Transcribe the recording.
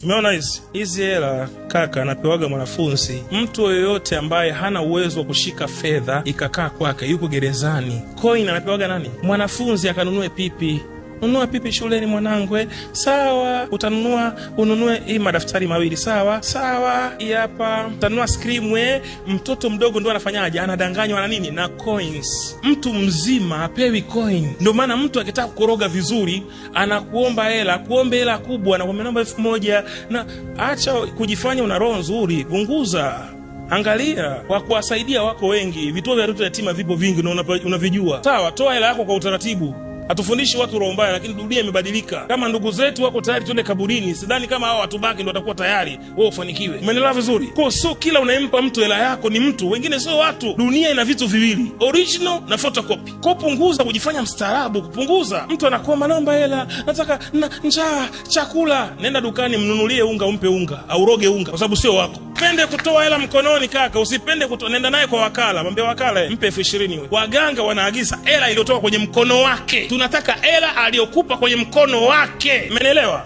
Umeona hizi hela kaka anapewaga mwanafunzi. Mtu yoyote ambaye hana uwezo wa kushika fedha ikakaa kwake, yuko gerezani. Coin anapewaga nani? Mwanafunzi akanunue pipi. Nunua pipi shuleni mwanangu. Sawa, ununue hii madaftari mawili. Sawa. Hii hapa. Utanunua screen mtoto mdogo ndo anafanyaje? Anadanganywa na nini? Na coins. Mtu mzima apewi coin. Ndio maana mtu akitaka kukoroga vizuri anakuomba hela, kuombe hela kubwa, anakuomba namba 1000 na acha kujifanya una roho nzuri. Punguza. Angalia, wa kuwasaidia wako wengi. Vituo vya watoto yatima vipo vingi na unavijua. Sawa, toa hela yako kwa utaratibu. Hatufundishi watu roho mbaya, lakini dunia imebadilika. Kama ndugu zetu wako tayari twende kaburini, sidhani kama hao watu baki ndio watakuwa tayari wewe ufanikiwe. Umeelewa vizuri? Kwa so kila unayempa mtu hela yako ni mtu, wengine sio watu. Dunia ina vitu viwili, original na photocopy. Kwa punguza kujifanya mstaarabu, kupunguza. Mtu anakuomba namba hela, nataka njaa, chakula. Nenda dukani mnunulie unga, umpe unga au roge unga kwa sababu sio wako. Pende kutoa hela mkononi kaka, usipende nenda naye kwa wakala. Mwambie wakala mpe 20,000 wewe. Waganga wanaagiza hela iliyotoka kwenye mkono wake. Tunataka hela aliyokupa kwenye mkono wake. Umeelewa?